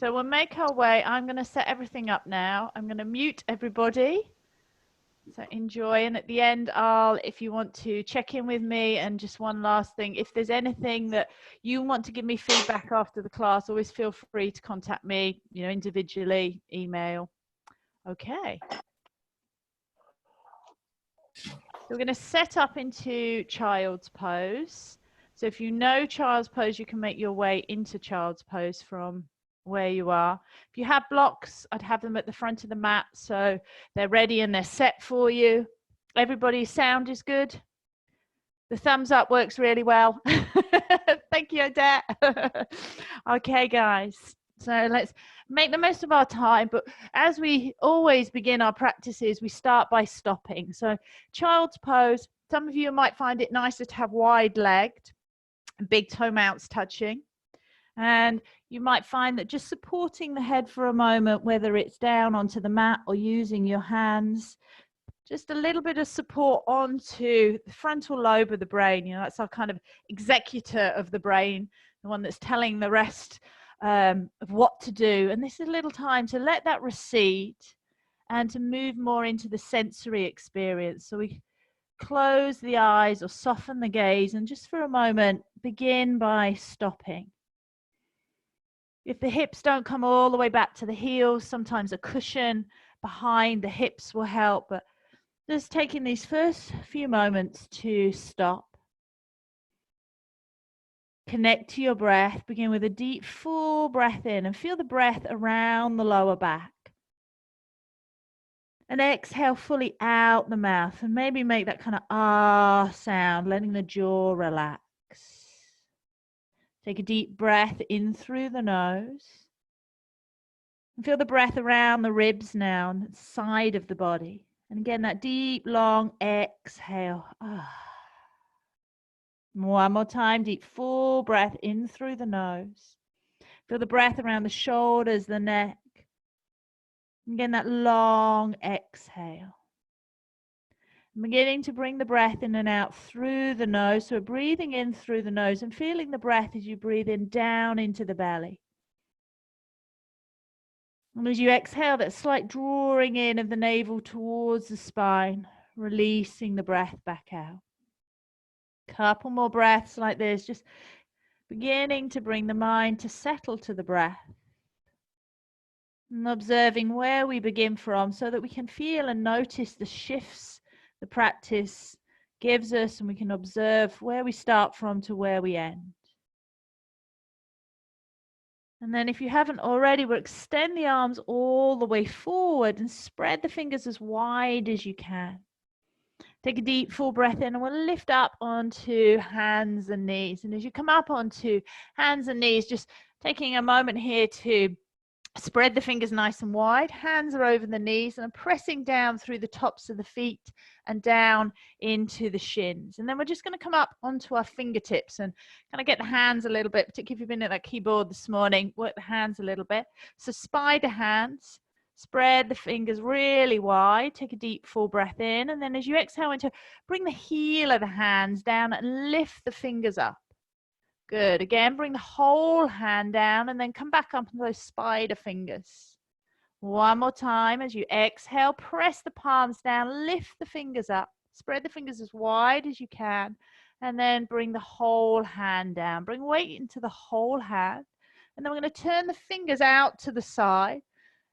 So we'll make our way. I'm going to set everything up now. I'm going to mute everybody. So enjoy. And at the end, if you want to check in with me, and just one last thing, if there's anything that you want to give me feedback after the class, always feel free to contact me, individually, email. Okay. So we're going to set up into child's pose. So if you know child's pose, you can make your way into child's pose from where you are. If you have blocks, I'd have them at the front of the mat so they're ready and they're set for you. Everybody's sound is good. The thumbs up works really well. Thank you, Odette. Okay, guys. So let's make the most of our time. But as we always begin our practices, we start by stopping. So child's pose, some of you might find it nicer to have wide-legged, big toe mounts touching. And you might find that just supporting the head for a moment, whether it's down onto the mat or using your hands, just a little bit of support onto the frontal lobe of the brain. That's our kind of executor of the brain, the one that's telling the rest of what to do. And this is a little time to let that recede and to move more into the sensory experience. So we close the eyes or soften the gaze, and just for a moment, begin by stopping. If the hips don't come all the way back to the heels, sometimes a cushion behind the hips will help. But just taking these first few moments to stop. Connect to your breath. Begin with a deep, full breath in and feel the breath around the lower back. And exhale fully out the mouth, and maybe make that kind of ah sound, letting the jaw relax. Take a deep breath in through the nose. And feel the breath around the ribs now, on the side of the body. And again, that deep, long exhale. One more time, deep, full breath in through the nose. Feel the breath around the shoulders, the neck. Again, that long exhale. Beginning to bring the breath in and out through the nose. So breathing in through the nose and feeling the breath as you breathe in down into the belly. And as you exhale, that slight drawing in of the navel towards the spine, releasing the breath back out. Couple more breaths like this, just beginning to bring the mind to settle to the breath. And observing where we begin from so that we can feel and notice the shifts the practice gives us, and we can observe where we start from to where we end. And then if you haven't already, we'll extend the arms all the way forward and spread the fingers as wide as you can. Take a deep full breath in, and we'll lift up onto hands and knees. And as you come up onto hands and knees, just taking a moment here to spread the fingers nice and wide. Hands are over the knees, and I'm pressing down through the tops of the feet and down into the shins. And then we're just going to come up onto our fingertips and kind of get the hands a little bit, particularly if you've been at that keyboard this morning, work the hands a little bit. So spider hands, spread the fingers really wide. Take a deep full breath in. And then as you exhale, bring the heel of the hands down and lift the fingers up. Good. Again, bring the whole hand down and then come back up on those spider fingers. One more time. As you exhale, press the palms down, lift the fingers up, spread the fingers as wide as you can, and then bring the whole hand down. Bring weight into the whole hand. And then we're going to turn the fingers out to the side.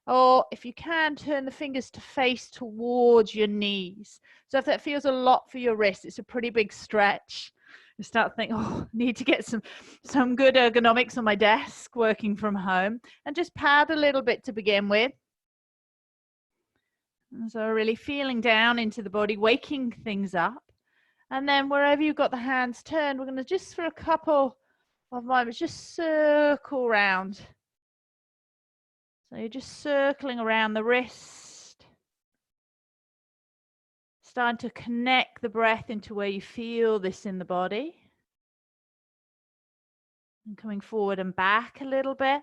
Or if you can, turn the fingers to face towards your knees. So if that feels a lot for your wrist, it's a pretty big stretch. You start thinking, oh, I need to get some good ergonomics on my desk working from home, and just pad a little bit to begin with. And so really feeling down into the body, waking things up. And then wherever you've got the hands turned, we're going to just for a couple of moments, just circle around. So you're just circling around the wrist. Starting to connect the breath into where you feel this in the body. And coming forward and back a little bit.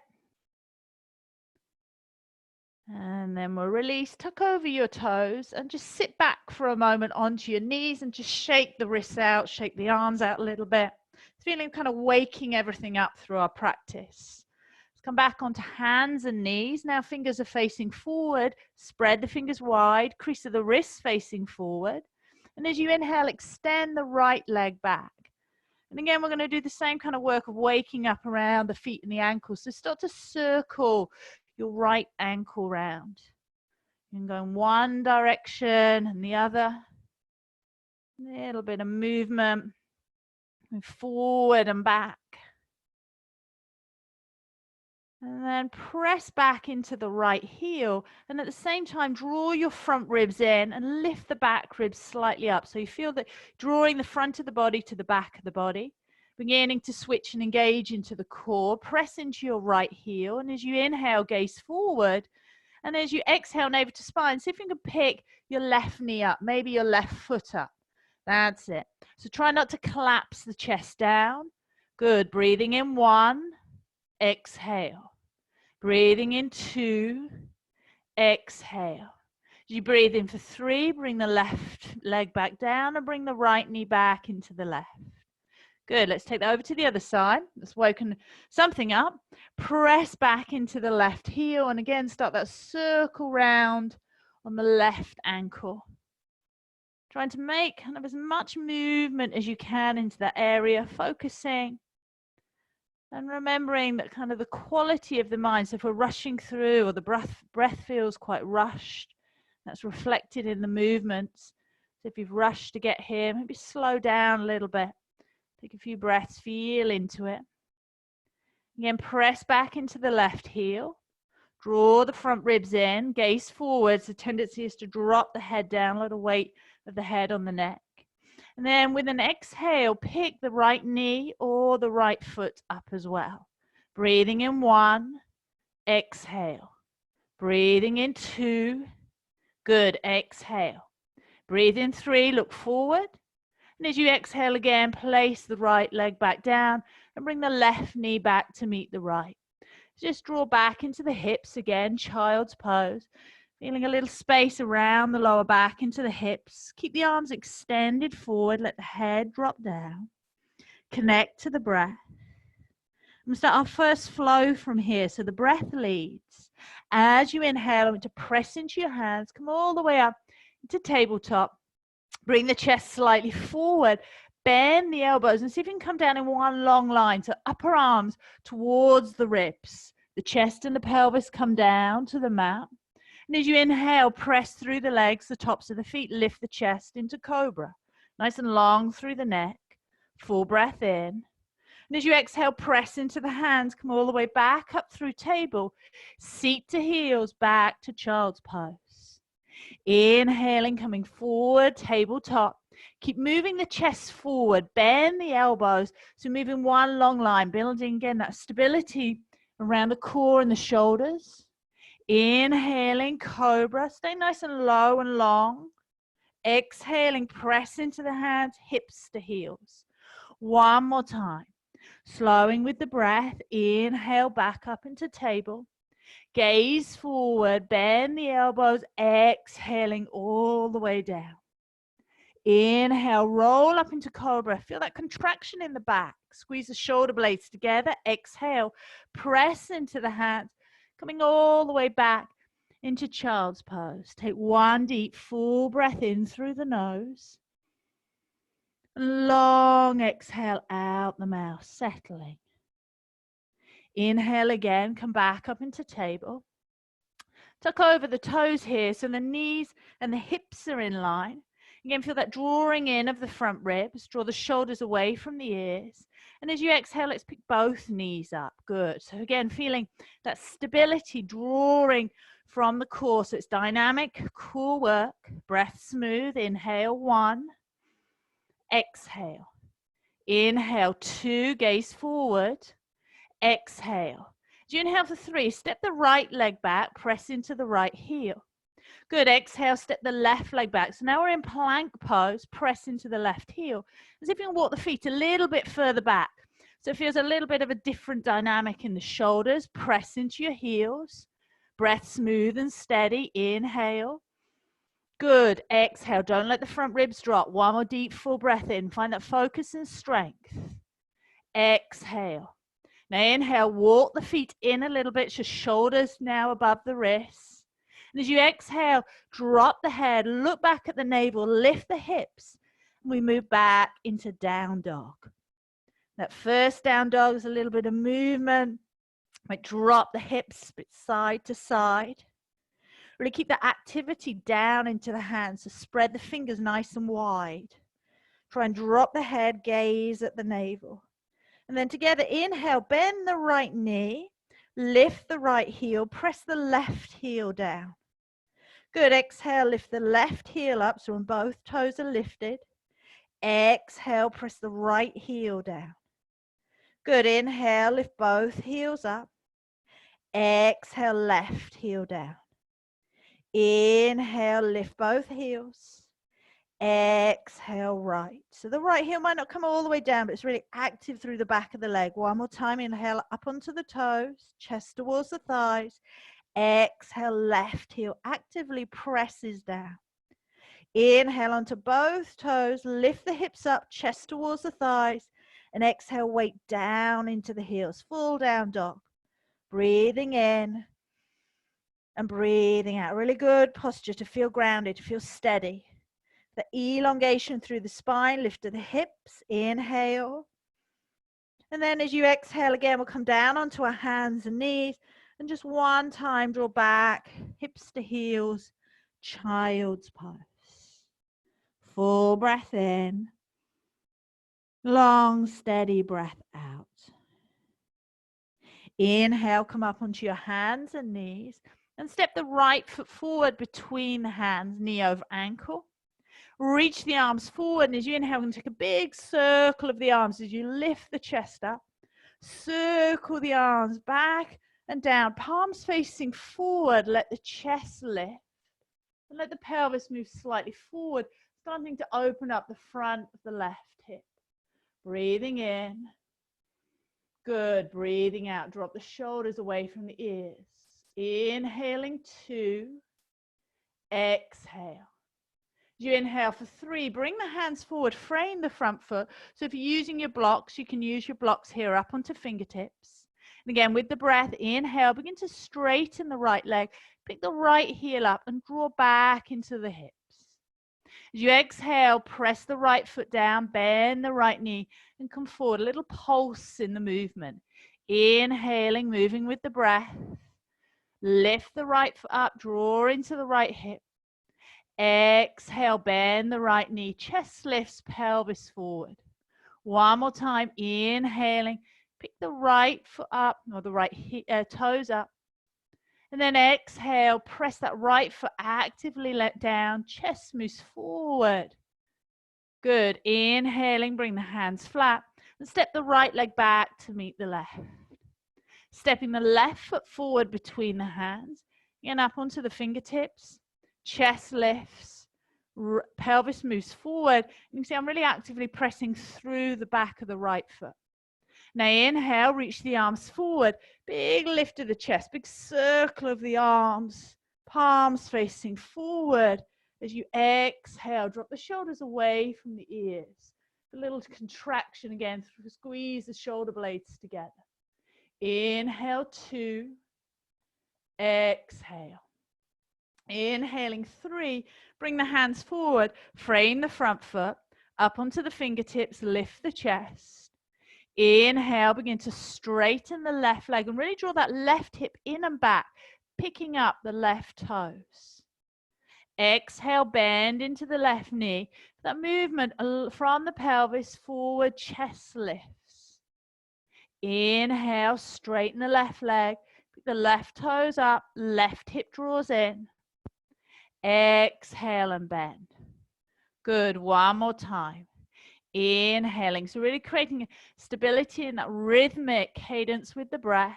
And then we'll release, tuck over your toes and just sit back for a moment onto your knees and just shake the wrists out, shake the arms out a little bit. Feeling kind of waking everything up through our practice. Come back onto hands and knees. Now fingers are facing forward. Spread the fingers wide. Crease of the wrists facing forward. And as you inhale, extend the right leg back. And again, we're going to do the same kind of work of waking up around the feet and the ankles. So start to circle your right ankle round. You can go in one direction and the other. A little bit of movement. Move forward and back. And then press back into the right heel. And at the same time, draw your front ribs in and lift the back ribs slightly up. So you feel that drawing the front of the body to the back of the body. Beginning to switch and engage into the core. Press into your right heel. And as you inhale, gaze forward. And as you exhale, navel to spine, see if you can pick your left knee up, maybe your left foot up. That's it. So try not to collapse the chest down. Good. Breathing in 1. Exhale. Breathing in 2. Exhale. As you breathe in for 3, bring the left leg back down and bring the right knee back into the left. Good. Let's take that over to the other side. Let's woken something up. Press back into the left heel and again start that circle round on the left ankle. Trying to make kind of as much movement as you can into that area, focusing and remembering that kind of the quality of the mind. So if we're rushing through or the breath feels quite rushed, that's reflected in the movements. So if you've rushed to get here, maybe slow down a little bit. Take a few breaths, feel into it. Again, press back into the left heel. Draw the front ribs in, gaze forwards. The tendency is to drop the head down, let the weight of the head on the neck. And then with an exhale, pick the right knee or the right foot up as well. Breathing in 1, exhale. Breathing in 2, good, exhale. Breathe in 3, look forward. And as you exhale again, place the right leg back down and bring the left knee back to meet the right. Just draw back into the hips again, child's pose. Feeling a little space around the lower back into the hips. Keep the arms extended forward. Let the head drop down. Connect to the breath. I'm going to start our first flow from here. So the breath leads. As you inhale, I'm going to press into your hands. Come all the way up into tabletop. Bring the chest slightly forward. Bend the elbows and see if you can come down in one long line. So upper arms towards the ribs. The chest and the pelvis come down to the mat. And as you inhale, press through the legs, the tops of the feet, lift the chest into cobra. Nice and long through the neck. Full breath in. And as you exhale, press into the hands, come all the way back up through table. Seat to heels, back to child's pose. Inhaling, coming forward, tabletop. Keep moving the chest forward, bend the elbows. So moving one long line, building again that stability around the core and the shoulders. Inhaling, cobra. Stay nice and low and long. Exhaling, press into the hands, hips to heels. One more time. Slowing with the breath. Inhale, back up into table. Gaze forward, bend the elbows. Exhaling all the way down. Inhale, roll up into cobra. Feel that contraction in the back. Squeeze the shoulder blades together. Exhale, press into the hands. Coming all the way back into child's pose. Take one deep, full breath in through the nose. Long exhale out the mouth, settling. Inhale again, come back up into table. Tuck over the toes here so the knees and the hips are in line. Again, feel that drawing in of the front ribs. Draw the shoulders away from the ears. And as you exhale, let's pick both knees up. Good. So again, feeling that stability drawing from the core. So it's dynamic, core work. Breath smooth. Inhale, 1. Exhale. Inhale, 2. Gaze forward. Exhale. As you inhale for 3, step the right leg back. Press into the right heel. Good. Exhale, step the left leg back. So now we're in plank pose. Press into the left heel. As if you can walk the feet a little bit further back. So it feels a little bit of a different dynamic in the shoulders. Press into your heels. Breath smooth and steady. Inhale. Good. Exhale. Don't let the front ribs drop. One more deep, full breath in. Find that focus and strength. Exhale. Now inhale, walk the feet in a little bit, so shoulders now above the wrists. And as you exhale, drop the head, look back at the navel, lift the hips, and we move back into down dog. That first down dog is a little bit of movement. Might drop the hips side to side. Really keep the activity down into the hands, so spread the fingers nice and wide. Try and drop the head, gaze at the navel. And then together, inhale, bend the right knee, lift the right heel, press the left heel down. Good, exhale, lift the left heel up, so when both toes are lifted. Exhale, press the right heel down. Good, inhale, lift both heels up. Exhale, left heel down. Inhale, lift both heels. Exhale, right. So the right heel might not come all the way down, but it's really active through the back of the leg. One more time, inhale up onto the toes, chest towards the thighs. Exhale, left heel actively presses down. Inhale onto both toes, lift the hips up, chest towards the thighs, and exhale, weight down into the heels, full down dog. Breathing in and breathing out. Really good posture to feel grounded, to feel steady. The elongation through the spine, lift to the hips, inhale. And then as you exhale again, we'll come down onto our hands and knees. And just one time, draw back, hips to heels, child's pose. Full breath in. Long, steady breath out. Inhale, come up onto your hands and knees. And step the right foot forward between the hands, knee over ankle. Reach the arms forward, and as you inhale, and take a big circle of the arms as you lift the chest up. Circle the arms back and down, palms facing forward. Let the chest lift. And let the pelvis move slightly forward, starting to open up the front of the left hip. Breathing in. Good. Breathing out. Drop the shoulders away from the ears. Inhaling 2. Exhale. As you inhale for 3, bring the hands forward, frame the front foot. So if you're using your blocks, you can use your blocks here up onto fingertips. And again, with the breath, inhale, begin to straighten the right leg. Pick the right heel up and draw back into the hips. As you exhale, press the right foot down, bend the right knee, and come forward. A little pulse in the movement. Inhaling, moving with the breath. Lift the right foot up, draw into the right hip. Exhale, bend the right knee, chest lifts, pelvis forward. One more time, inhaling, pick the right foot up, or the right toes up. And then exhale, press that right foot actively let down, chest moves forward. Good, inhaling, bring the hands flat, and step the right leg back to meet the left. Stepping the left foot forward between the hands, and up onto the fingertips. Chest lifts, pelvis moves forward. You can see I'm really actively pressing through the back of the right foot. Now inhale, reach the arms forward. Big lift of the chest, big circle of the arms. Palms facing forward. As you exhale, drop the shoulders away from the ears. A little contraction again, squeeze the shoulder blades together. Inhale, 2. Exhale. Inhaling 3, bring the hands forward, frame the front foot, up onto the fingertips, lift the chest. Inhale, begin to straighten the left leg and really draw that left hip in and back, picking up the left toes. Exhale, bend into the left knee. That movement from the pelvis forward, chest lifts. Inhale, straighten the left leg, pick the left toes up, left hip draws in. Exhale and bend. Good. One more time. Inhaling. So really creating stability in that rhythmic cadence with the breath.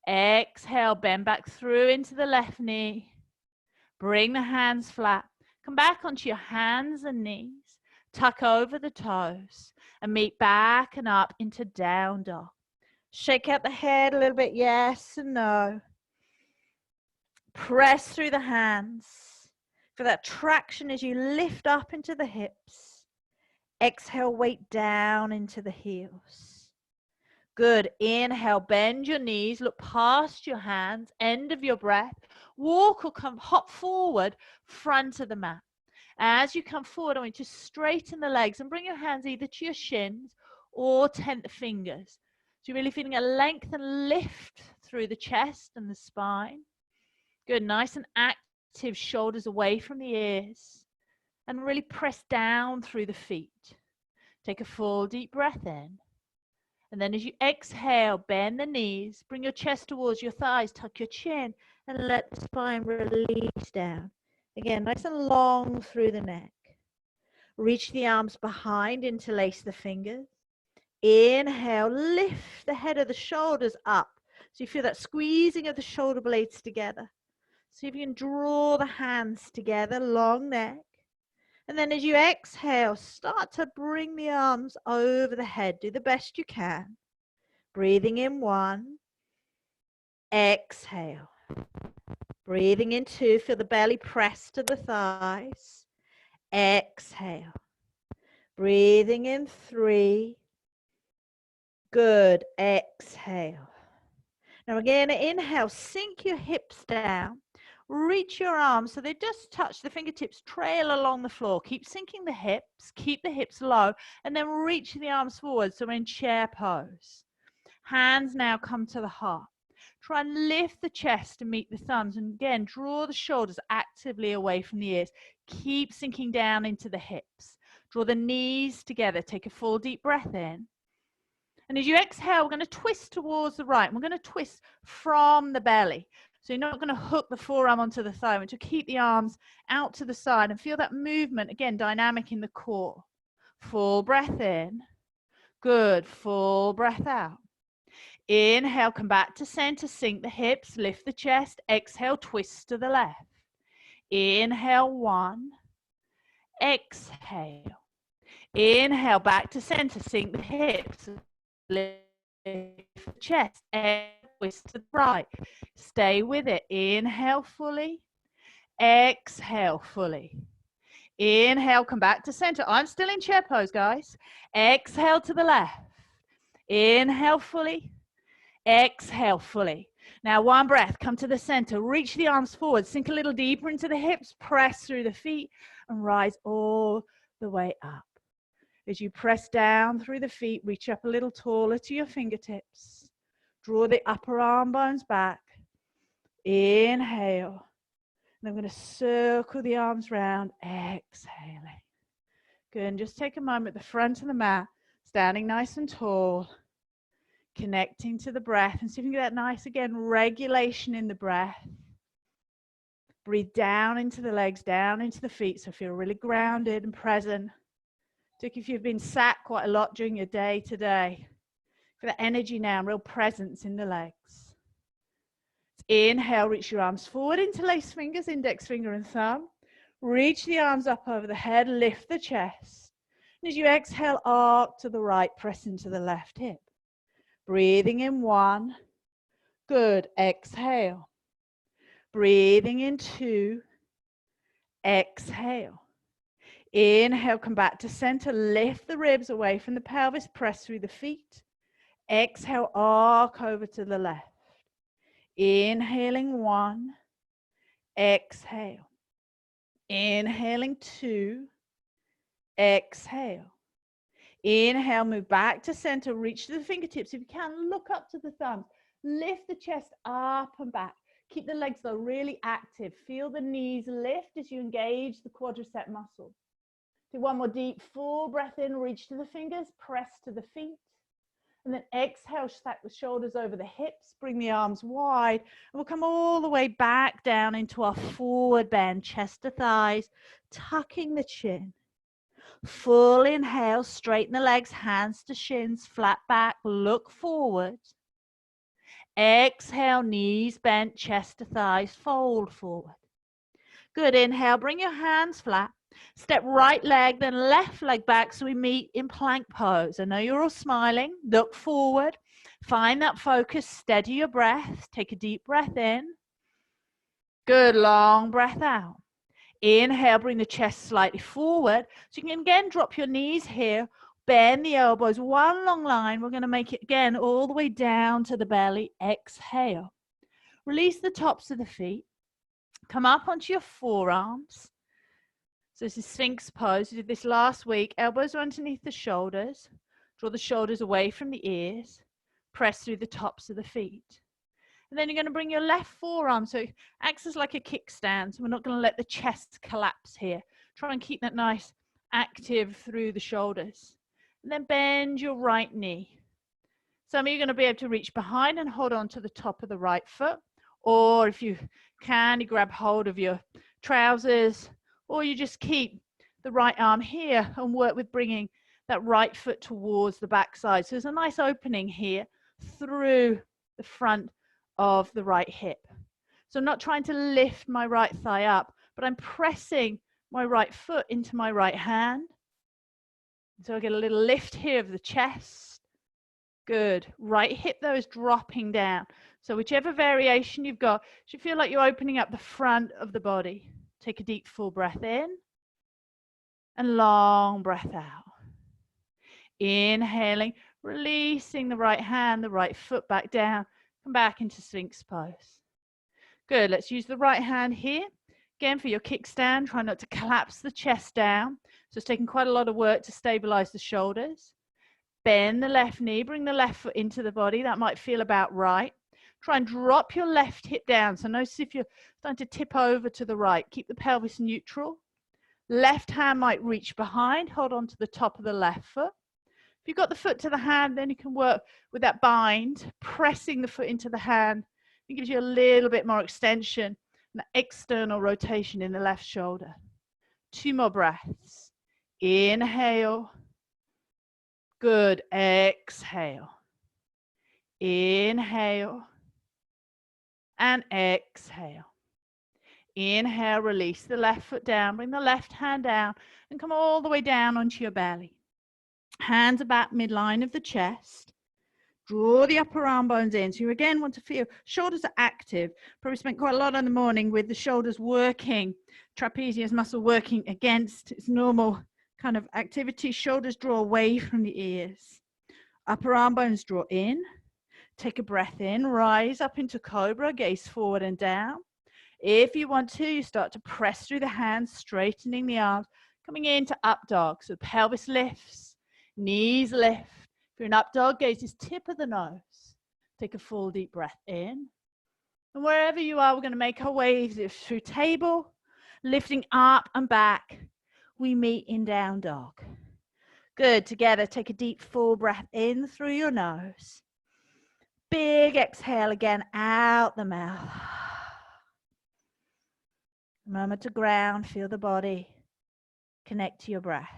Exhale. Bend back through into the left knee. Bring the hands flat. Come back onto your hands and knees. Tuck over the toes and meet back and up into down dog. Shake out the head a little bit. Yes and no. Press through the hands for that traction as you lift up into the hips. Exhale, weight down into the heels. Good. Inhale, bend your knees, look past your hands, end of your breath. Walk or come, hop forward, front of the mat. As you come forward, I want you to straighten the legs and bring your hands either to your shins or tent the fingers. So you're really feeling a length and lift through the chest and the spine. Good. Nice and active, shoulders away from the ears. And really press down through the feet. Take a full deep breath in. And then as you exhale, bend the knees, bring your chest towards your thighs, tuck your chin, and let the spine release down. Again, nice and long through the neck. Reach the arms behind, interlace the fingers. Inhale, lift the head of the shoulders up. So you feel that squeezing of the shoulder blades together. See if you can draw the hands together, long neck. And then as you exhale, start to bring the arms over the head. Do the best you can. Breathing in 1. Exhale. Breathing in 2. Feel the belly press to the thighs. Exhale. Breathing in 3. Good. Exhale. Now again, inhale, sink your hips down. Reach your arms so they just touch the fingertips, trail along the floor. Keep sinking the hips, keep the hips low, and then reach the arms forward. So we're in chair pose. Hands now come to the heart. Try and lift the chest to meet the thumbs. And again, draw the shoulders actively away from the ears. Keep sinking down into the hips. Draw the knees together. Take a full deep breath in. And as you exhale, we're going to twist towards the right. We're going to twist from the belly. So you're not going to hook the forearm onto the thigh. But to keep the arms out to the side and feel that movement, again, dynamic in the core. Full breath in. Good. Full breath out. Inhale, come back to center, sink the hips, lift the chest. Exhale, twist to the left. Inhale, 1. Exhale. Inhale, back to center, sink the hips. Lift the chest, twist to the right. Stay with it. Inhale fully. Exhale fully. Inhale, come back to center. I'm still in chair pose, guys. Exhale to the left. Inhale fully. Exhale fully. Now one breath, come to the center, reach the arms forward, sink a little deeper into the hips, press through the feet and rise all the way up. As you press down through the feet, reach up a little taller to your fingertips. Draw the upper arm bones back. Inhale. And I'm going to circle the arms round, exhaling. Good, and just take a moment at the front of the mat, standing nice and tall. Connecting to the breath and see if you can get that nice, again, regulation in the breath. Breathe down into the legs, down into the feet, so feel really grounded and present. Particularly if you've been sat quite a lot during your day today. Feel that energy now, real presence in the legs. Inhale, reach your arms forward, interlace fingers, index finger and thumb. Reach the arms up over the head, lift the chest. And as you exhale, arc to the right, press into the left hip. Breathing in 1. Good. Exhale. Breathing in 2. Exhale. Inhale, come back to center. Lift the ribs away from the pelvis. Press through the feet. Exhale, arc over to the left. Inhaling 1. Exhale. Inhaling 2. Exhale. Inhale, move back to center, reach to the fingertips. If you can, look up to the thumbs. Lift the chest up and back. Keep the legs though really active. Feel the knees lift as you engage the quadricep muscles. Do one more deep, full breath in, reach to the fingers, press to the feet. And then exhale, stack the shoulders over the hips, bring the arms wide. And we'll come all the way back down into our forward bend, chest to thighs, tucking the chin. Full inhale, straighten the legs, hands to shins, flat back, look forward. Exhale, knees bent, chest to thighs, fold forward. Good, inhale, bring your hands flat. Step right leg, then left leg back so we meet in plank pose. I know you're all smiling. Look forward. Find that focus, steady your breath. Take a deep breath in. Good, long breath out. Inhale, bring the chest slightly forward. So you can again drop your knees here Bend the elbows, one long line. We're going to make it again all the way down to the belly. Exhale. Release the tops of the feet. Come up onto your forearms. So this is Sphinx pose. We did this last week. Elbows are underneath the shoulders. Draw the shoulders away from the ears. Press through the tops of the feet. And then you're going to bring your left forearm, so it acts as like a kickstand. So we're not going to let the chest collapse here. Try and keep that nice active through the shoulders. And then bend your right knee. Some of you are going to be able to reach behind and hold on to the top of the right foot. Or if you can, you grab hold of your trousers. Or you just keep the right arm here and work with bringing that right foot towards the back side. So there's a nice opening here through the front of the right hip. So I'm not trying to lift my right thigh up, but I'm pressing my right foot into my right hand. So I get a little lift here of the chest. Good. Right hip though is dropping down. So whichever variation you've got, you should feel like you're opening up the front of the body. Take a deep full breath in and long breath out. Inhaling, releasing the right hand, the right foot back down. Come back into Sphinx pose. Good. Let's use the right hand here. Again, for your kickstand, try not to collapse the chest down. So it's taking quite a lot of work to stabilize the shoulders. Bend the left knee, bring the left foot into the body. That might feel about right. Try and drop your left hip down. So notice if you're starting to tip over to the right, keep the pelvis neutral. Left hand might reach behind, hold on to the top of the left foot. If you've got the foot to the hand, then you can work with that bind, pressing the foot into the hand. It gives you a little bit more extension and external rotation in the left shoulder. 2 more breaths. Inhale. Good. Exhale. Inhale. And exhale. Inhale, release the left foot down, bring the left hand down and come all the way down onto your belly. Hands about midline of the chest. Draw the upper arm bones in. So you again want to feel shoulders are active. Probably spent quite a lot on the morning with the shoulders working, trapezius muscle working against its normal kind of activity. Shoulders draw away from the ears. Upper arm bones draw in. Take a breath in, rise up into cobra, gaze forward and down. If you want to, you start to press through the hands, straightening the arms, coming into up dog. So pelvis lifts, knees lift. If you're in up dog, gaze is tip of the nose. Take a full deep breath in. And wherever you are, we're going to make our way through table, lifting up and back. We meet in down dog. Good. Together, take a deep full breath in through your nose. Big exhale again out the mouth. Murmur to ground, feel the body. Connect to your breath.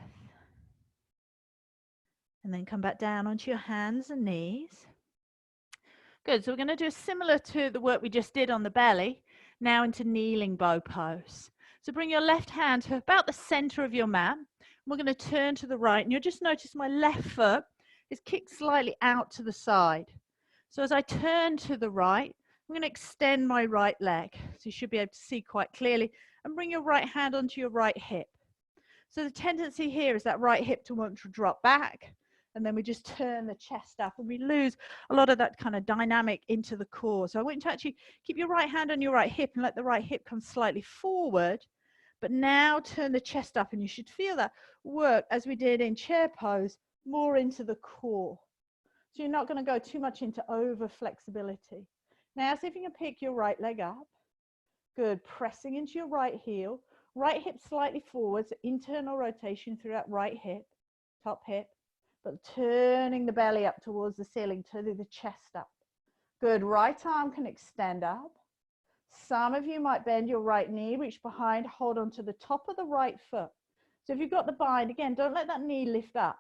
And then come back down onto your hands and knees. Good. So we're going to do similar to the work we just did on the belly, now into kneeling bow pose. So bring your left hand to about the center of your mat. We're going to turn to the right, and you'll just notice my left foot is kicked slightly out to the side. So as I turn to the right, I'm going to extend my right leg. So you should be able to see quite clearly, and bring your right hand onto your right hip. So the tendency here is that right hip to want to drop back, and then we just turn the chest up, and we lose a lot of that kind of dynamic into the core. So I want you to actually keep your right hand on your right hip and let the right hip come slightly forward, but now turn the chest up, and you should feel that work as we did in chair pose, more into the core. So you're not going to go too much into over flexibility. Now see if you can pick your right leg up. Good. Pressing into your right heel. Right hip slightly forward, so internal rotation through that right hip, top hip, but turning the belly up towards the ceiling, turning the chest up. Good. Right arm can extend up. Some of you might bend your right knee, reach behind, hold on to the top of the right foot. So if you've got the bind, again, don't let that knee lift up.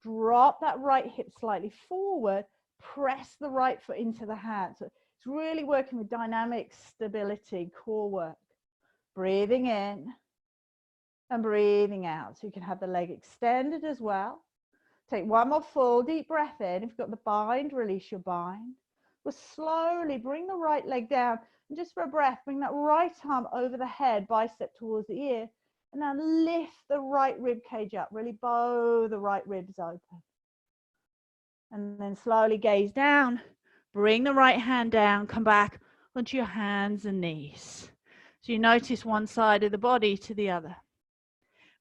Drop that right hip slightly forward, press the right foot into the hand. So it's really working with dynamic stability, core work. Breathing in and breathing out. So you can have the leg extended as well. Take one more full deep breath in. If you've got the bind, release your bind. We'll slowly bring the right leg down, and just for a breath, bring that right arm over the head, bicep towards the ear, And now lift the right rib cage up, really bow the right ribs open. And then slowly gaze down, bring the right hand down, come back onto your hands and knees. So you notice one side of the body to the other.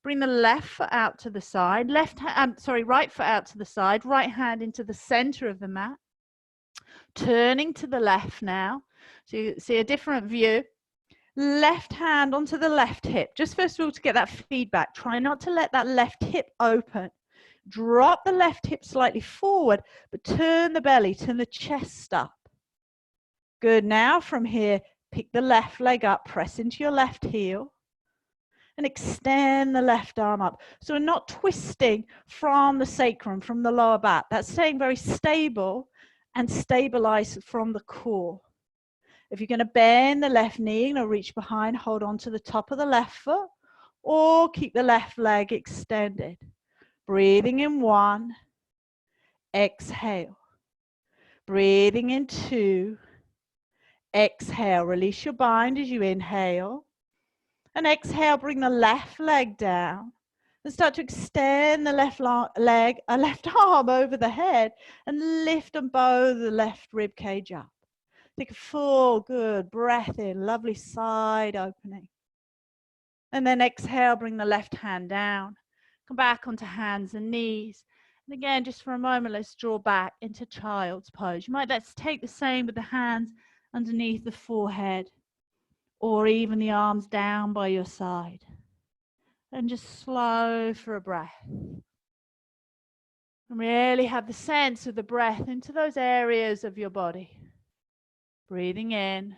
Bring the left foot out to the side, right foot out to the side, right hand into the center of the mat. Turning to the left now, so you see a different view. Left hand onto the left hip, just first of all to get that feedback. Try not to let that left hip open. Drop the left hip slightly forward, but turn the belly, turn the chest up. Good. Now from here, pick the left leg up, press into your left heel, and extend the left arm up. So we're not twisting from the sacrum, from the lower back. That's staying very stable and stabilized from the core. If you're going to bend the left knee, reach behind, hold on to the top of the left foot, or keep the left leg extended. Breathing in 1, exhale. Breathing in 2, exhale. Release your bind as you inhale. And exhale, bring the left leg down. And start to extend the left arm over the head and lift and bow the left rib cage up. Take a full, good breath in, lovely side opening. And then exhale, bring the left hand down. Come back onto hands and knees. And again, just for a moment, let's draw back into child's pose. Let's take the same with the hands underneath the forehead or even the arms down by your side. And just slow for a breath. And really have the sense of the breath into those areas of your body. Breathing in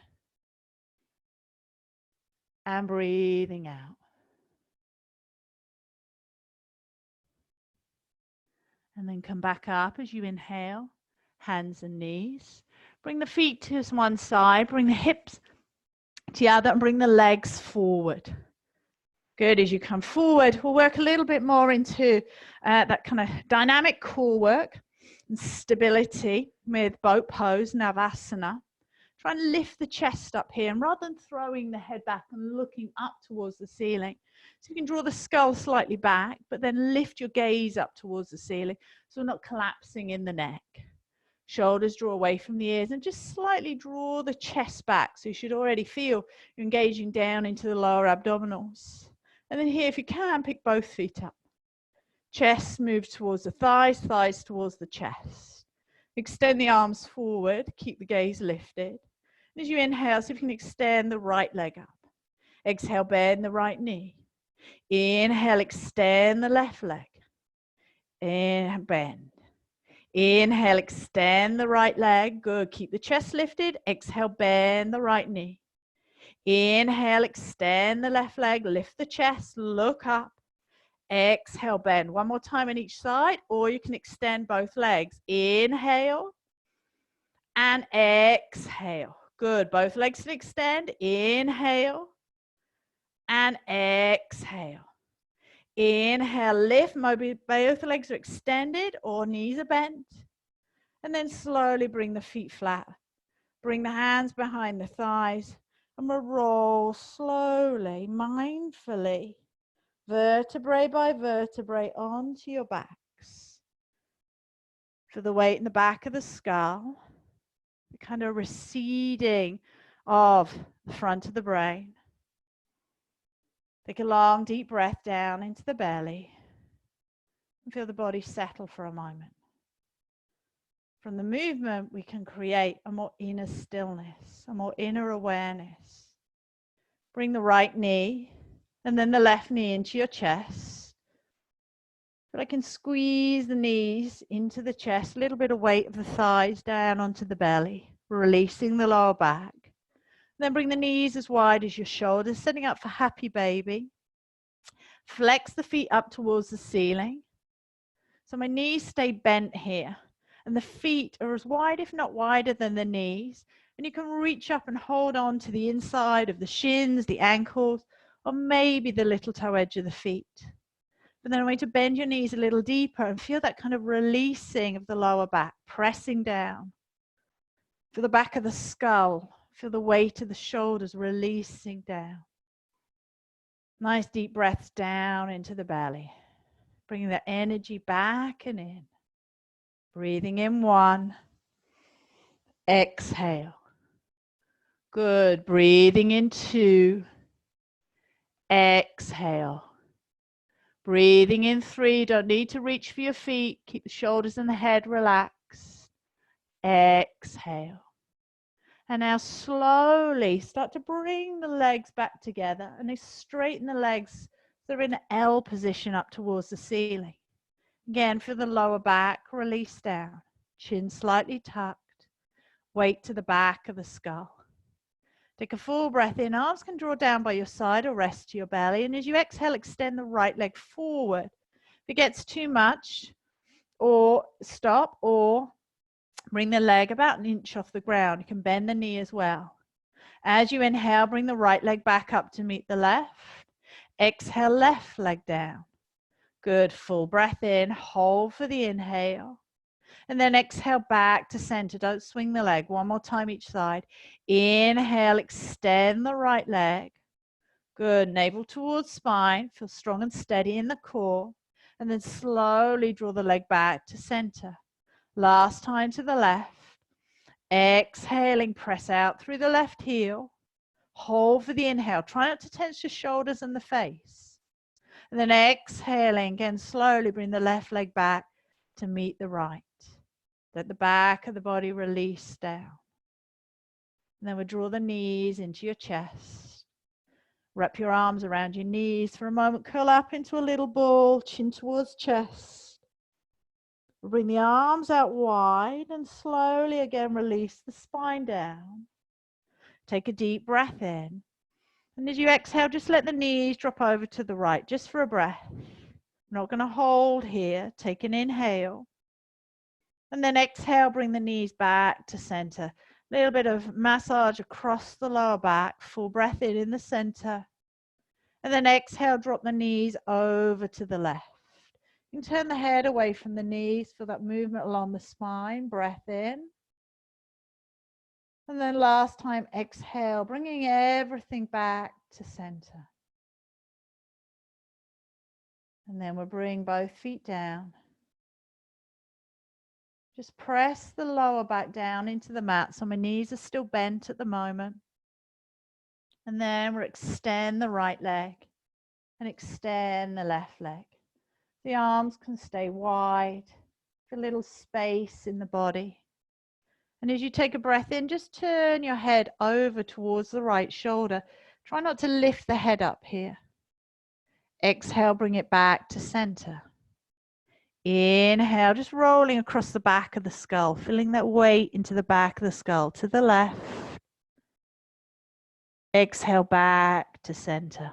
and breathing out. And then come back up as you inhale, hands and knees. Bring the feet to one side, bring the hips to the other, and bring the legs forward. Good. As you come forward, we'll work a little bit more into that kind of dynamic core work and stability with boat pose, Navasana. Try and lift the chest up here, and rather than throwing the head back and looking up towards the ceiling, so you can draw the skull slightly back, but then lift your gaze up towards the ceiling so we're not collapsing in the neck. Shoulders draw away from the ears and just slightly draw the chest back. So you should already feel you're engaging down into the lower abdominals. And then here, if you can, pick both feet up. Chest moves towards the thighs, thighs towards the chest. Extend the arms forward, keep the gaze lifted. And as you inhale, see if you can extend the right leg up. Exhale, bend the right knee. Inhale, extend the left leg. And bend. Inhale, extend the right leg. Good. Keep the chest lifted. Exhale, bend the right knee. Inhale, extend the left leg. Lift the chest. Look up. Exhale, bend. One more time on each side, or you can extend both legs. Inhale and exhale. Good. Both legs can extend. Inhale and exhale. Inhale, lift. Maybe both legs are extended or knees are bent. And then slowly bring the feet flat. Bring the hands behind the thighs. And we'll roll slowly, mindfully, vertebrae by vertebrae onto your backs. Feel the weight in the back of the skull. The kind of receding of the front of the brain. Take a long, deep breath down into the belly and feel the body settle for a moment. From the movement, we can create a more inner stillness, a more inner awareness. Bring the right knee and then the left knee into your chest. But I can squeeze the knees into the chest, a little bit of weight of the thighs down onto the belly, releasing the lower back. Then bring the knees as wide as your shoulders, setting up for happy baby. Flex the feet up towards the ceiling. So my knees stay bent here. And the feet are as wide, if not wider, than the knees. And you can reach up and hold on to the inside of the shins, the ankles, or maybe the little toe edge of the feet. But then I want you to bend your knees a little deeper and feel that kind of releasing of the lower back, pressing down. Feel the back of the skull. Feel the weight of the shoulders releasing down. Nice deep breaths down into the belly. Bringing the energy back and in. Breathing in 1. Exhale. Good. Breathing in 2. Exhale. Breathing in 3. Don't need to reach for your feet. Keep the shoulders and the head relaxed. Exhale. And now slowly start to bring the legs back together and then straighten the legs. They're in an L position up towards the ceiling. Again, for the lower back, release down. Chin slightly tucked. Weight to the back of the skull. Take a full breath in. Arms can draw down by your side or rest to your belly. And as you exhale, extend the right leg forward. If it gets too much, or stop, or bring the leg about an inch off the ground. You can bend the knee as well. As you inhale, bring the right leg back up to meet the left. Exhale, left leg down. Good. Full breath in. Hold for the inhale. And then exhale back to center. Don't swing the leg. One more time each side. Inhale, extend the right leg. Good. Navel towards spine. Feel strong and steady in the core. And then slowly draw the leg back to center. Last time to the left. Exhaling, press out through the left heel. Hold for the inhale. Try not to tense your shoulders and the face. And then exhaling, again, slowly bring the left leg back to meet the right. Let the back of the body release down. And then we'll draw the knees into your chest. Wrap your arms around your knees for a moment. Curl up into a little ball, chin towards chest. Bring the arms out wide and slowly again release the spine down. Take a deep breath in. And as you exhale, just let the knees drop over to the right, just for a breath. I'm not going to hold here. Take an inhale. And then exhale, bring the knees back to center. A little bit of massage across the lower back. Full breath in the center. And then exhale, drop the knees over to the left. You can turn the head away from the knees for that movement along the spine. Breath in. And then last time, exhale, bringing everything back to center. And then we'll bring both feet down. Just press the lower back down into the mat. So my knees are still bent at the moment. And then we'll extend the right leg and extend the left leg. The arms can stay wide, a little space in the body. And as you take a breath in, just turn your head over towards the right shoulder. Try not to lift the head up here. Exhale, bring it back to center. Inhale, just rolling across the back of the skull, feeling that weight into the back of the skull to the left. Exhale back to center.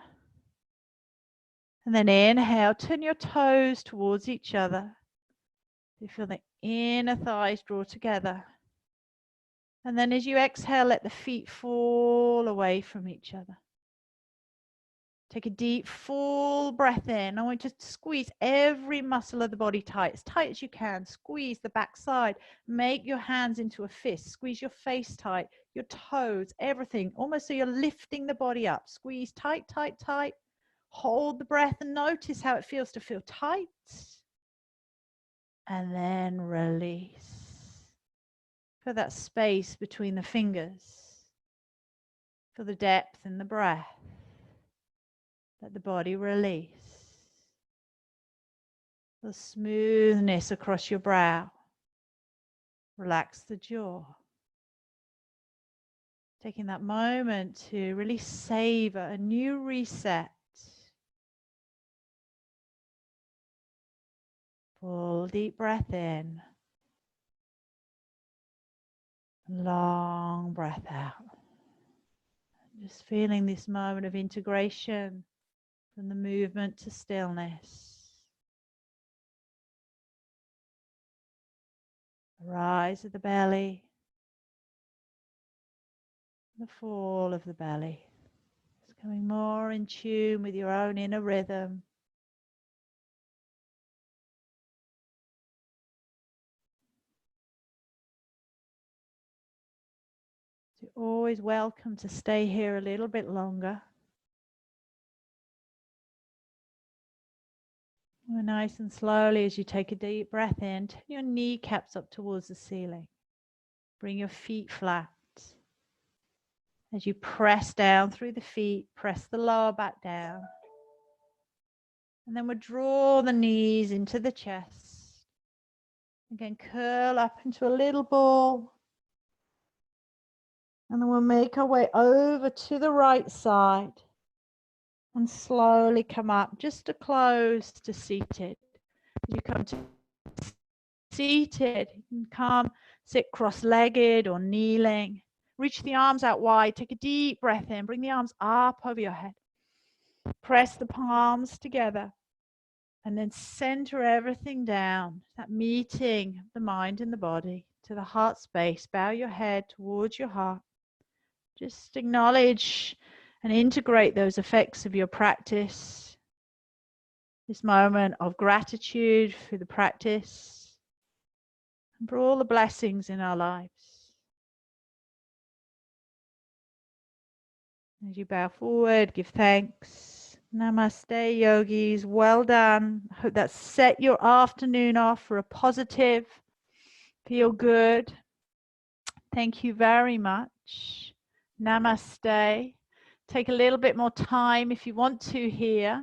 And then inhale, turn your toes towards each other. You feel the inner thighs draw together. And then as you exhale, let the feet fall away from each other. Take a deep, full breath in. I want you to squeeze every muscle of the body tight as you can. Squeeze the back side. Make your hands into a fist. Squeeze your face tight, your toes, everything. Almost so you're lifting the body up. Squeeze tight, tight, tight. Hold the breath and notice how it feels to feel tight. And then release. Feel that space between the fingers. Feel the depth in the breath. Let the body release. The smoothness across your brow. Relax the jaw. Taking that moment to really savor a new reset. Full deep breath in. Long breath out. Just feeling this moment of integration from the movement to stillness. The rise of the belly. The fall of the belly. It's coming more in tune with your own inner rhythm. You're always welcome to stay here a little bit longer. Nice and slowly, as you take a deep breath in, turn your kneecaps up towards the ceiling. Bring your feet flat. As you press down through the feet, press the lower back down. And then we'll draw the knees into the chest. Again, curl up into a little ball. And then we'll make our way over to the right side. And slowly come up just to close to seated. As you come to seated, you can come, sit cross-legged or kneeling. Reach the arms out wide. Take a deep breath in. Bring the arms up over your head. Press the palms together. And then center everything down. That meeting of the mind and the body to the heart space. Bow your head towards your heart. Just acknowledge and integrate those effects of your practice. This moment of gratitude for the practice and for all the blessings in our lives. As you bow forward, give thanks. Namaste, yogis. Well done. I hope that set your afternoon off for a positive, feel good. Thank you very much. Namaste. Take a little bit more time if you want to here.